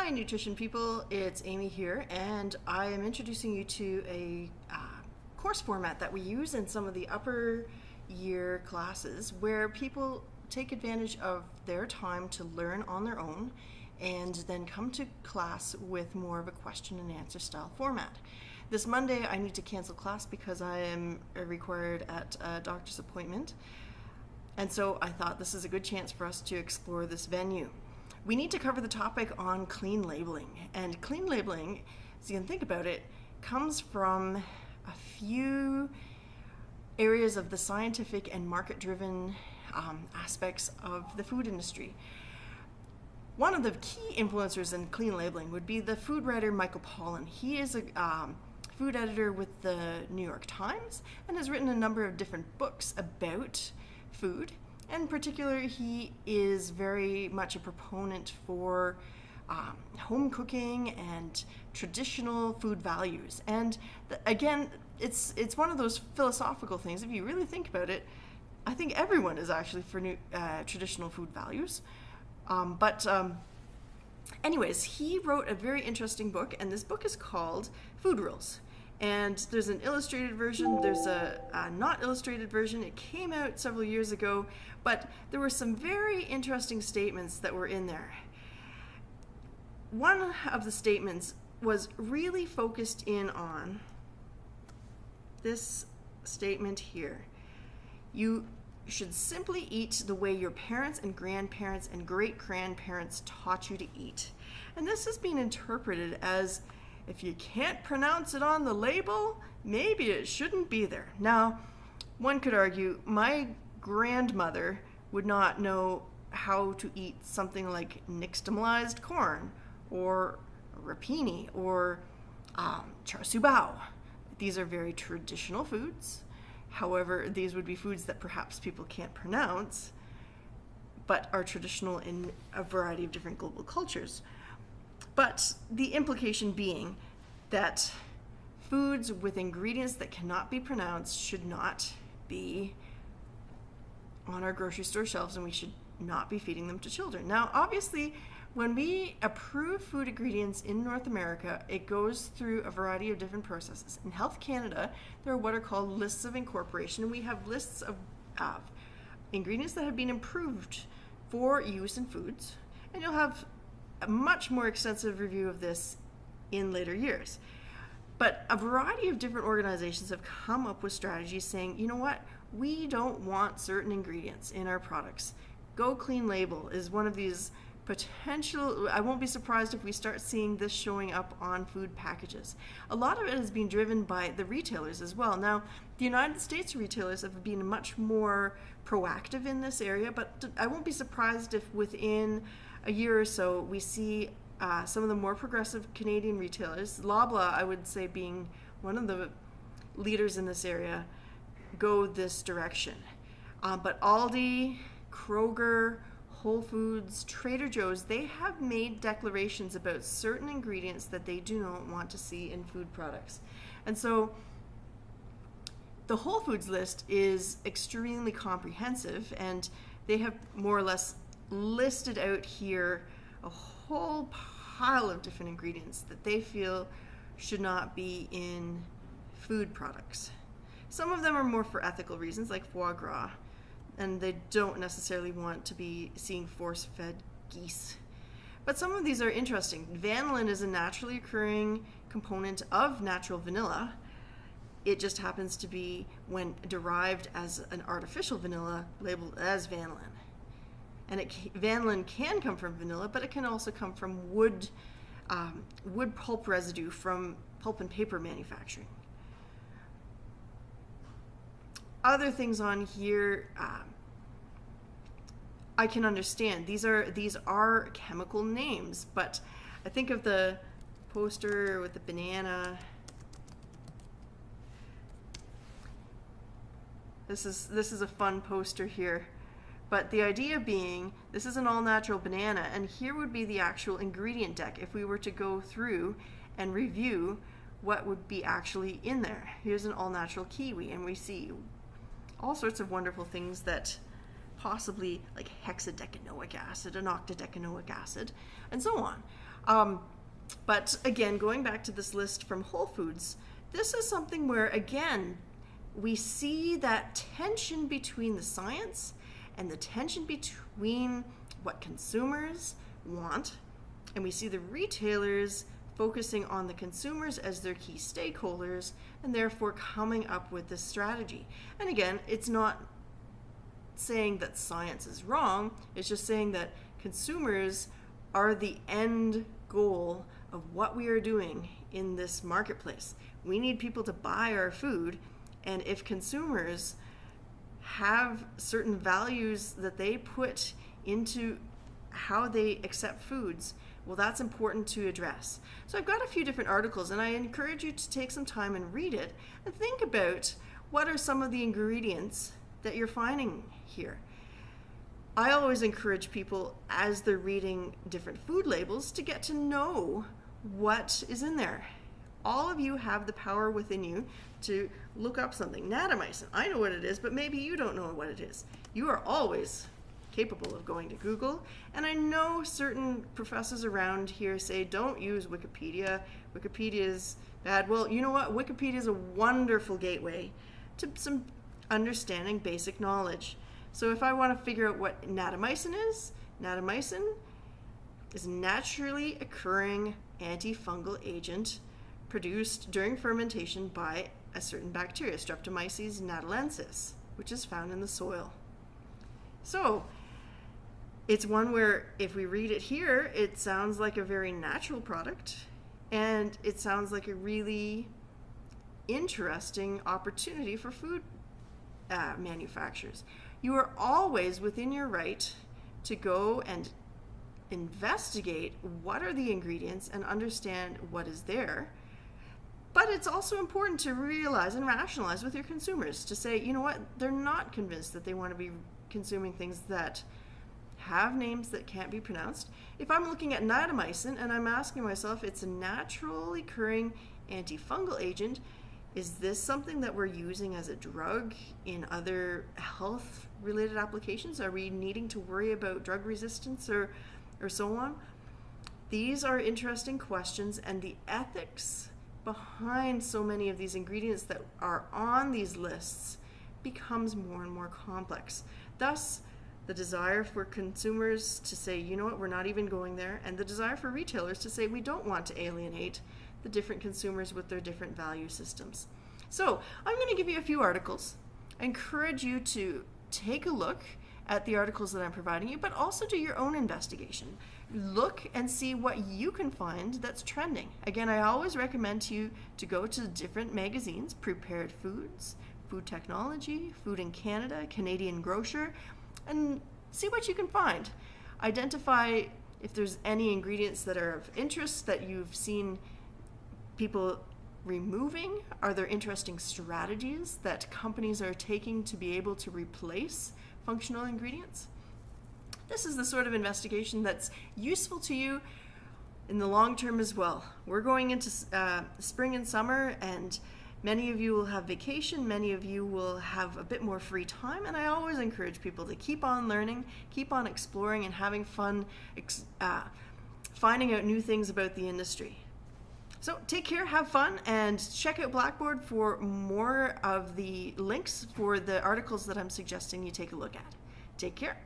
Hi nutrition people, it's Amy here, and I am introducing you to a course format that we use in some of the upper year classes where people take advantage of their time to learn on their own and then come to class with more of a question and answer style format. This Monday I need to cancel class because I am required at a doctor's appointment, and so I thought this is a good chance for us to explore this venue. We need to cover the topic on clean labeling. And clean labeling, as you can think about it, comes from a few areas of the scientific and market-driven aspects of the food industry. One of the key influencers in clean labeling would be the food writer Michael Pollan. He is a food editor with the New York Times and has written a number of different books about food. In particular, he is very much a proponent for home cooking and traditional food values. And again, it's one of those philosophical things. If you really think about it, I think everyone is actually for traditional food values. Anyways, he wrote a very interesting book, and this book is called Food Rules. And there's an illustrated version, there's a not illustrated version. It came out several years ago, but there were some very interesting statements that were in there. One of the statements was really focused in on this statement here. You should simply eat the way your parents and grandparents and great-grandparents taught you to eat. And this has been interpreted as, if you can't pronounce it on the label, maybe it shouldn't be there. Now, one could argue my grandmother would not know how to eat something like nixtamalized corn or rapini or char siu bao. These are very traditional foods. However, these would be foods that perhaps people can't pronounce, but are traditional in a variety of different global cultures. But the implication being that foods with ingredients that cannot be pronounced should not be on our grocery store shelves, and we should not be feeding them to children. Now, obviously, when we approve food ingredients in North America, it goes through a variety of different processes. In Health Canada, there are what are called lists of incorporation, and we have lists of ingredients that have been approved for use in foods, and you'll have a much more extensive review of this in later years. But a variety of different organizations have come up with strategies saying, you know what, we don't want certain ingredients in our products. Go Clean Label is one of these potential. I won't be surprised if we start seeing this showing up on food packages. A lot of it has been driven by the retailers as well. Now, the United States retailers have been much more proactive in this area, but I won't be surprised if within a year or so we see some of the more progressive Canadian retailers, Loblaw I would say being one of the leaders in this area, go this direction. But Aldi, Kroger, Whole Foods, Trader Joe's, they have made declarations about certain ingredients that they do not want to see in food products. And so the Whole Foods list is extremely comprehensive, and they have more or less listed out here a whole pile of different ingredients that they feel should not be in food products. Some of them are more for ethical reasons, like foie gras, and they don't necessarily want to be seeing force-fed geese. But some of these are interesting. Vanillin is a naturally occurring component of natural vanilla. It just happens to be, when derived as an artificial vanilla, labeled as vanillin. And vanillin can come from vanilla, but it can also come from wood pulp residue from pulp and paper manufacturing. Other things on here, I can understand. These are chemical names, but I think of the poster with the banana. This is a fun poster here. But the idea being, this is an all-natural banana, and here would be the actual ingredient deck if we were to go through and review what would be actually in there. Here's an all-natural kiwi, and we see all sorts of wonderful things that possibly, like hexadecanoic acid and octadecanoic acid, and so on. But again, going back to this list from Whole Foods, this is something where, again, we see that tension between the science and the tension between what consumers want, and we see the retailers focusing on the consumers as their key stakeholders and therefore coming up with this strategy. And again, it's not saying that science is wrong, it's just saying that consumers are the end goal of what we are doing in this marketplace. We need people to buy our food, and if consumers have certain values that they put into how they accept foods, well, that's important to address. So I've got a few different articles, and I encourage you to take some time and read it and think about what are some of the ingredients that you're finding here. I always encourage people, as they're reading different food labels, to get to know what is in there. All of you have the power within you to look up something. Natamycin, I know what it is, but maybe you don't know what it is. You are always capable of going to Google, and I know certain professors around here say don't use Wikipedia. Wikipedia is bad. Well, you know what? Wikipedia is a wonderful gateway to some understanding basic knowledge. So if I want to figure out what natamycin is a naturally occurring antifungal agent produced during fermentation by a certain bacteria, Streptomyces natalensis, which is found in the soil. So it's one where if we read it here, it sounds like a very natural product, and it sounds like a really interesting opportunity for food manufacturers. You are always within your right to go and investigate what are the ingredients and understand what is there. But it's also important to realize and rationalize with your consumers to say, you know what, they're not convinced that they want to be consuming things that have names that can't be pronounced. If I'm looking at natamycin and I'm asking myself, it's a naturally occurring antifungal agent, is this something that we're using as a drug in other health-related applications? Are we needing to worry about drug resistance or so on? These are interesting questions, and the ethics behind so many of these ingredients that are on these lists becomes more and more complex. Thus, the desire for consumers to say, you know what, we're not even going there, and the desire for retailers to say we don't want to alienate the different consumers with their different value systems. So I'm going to give you a few articles. I encourage you to take a look at the articles that I'm providing you, but also do your own investigation. Look and see what you can find that's trending. Again, I always recommend to you to go to different magazines, Prepared Foods, Food Technology, Food in Canada, Canadian Grocer, and see what you can find. Identify if there's any ingredients that are of interest that you've seen people removing. Are there interesting strategies that companies are taking to be able to replace functional ingredients? This is the sort of investigation that's useful to you in the long term as well. We're going into spring and summer, and many of you will have vacation, many of you will have a bit more free time, and I always encourage people to keep on learning, keep on exploring, and having fun finding out new things about the industry. So take care, have fun, and check out Blackboard for more of the links for the articles that I'm suggesting you take a look at. Take care.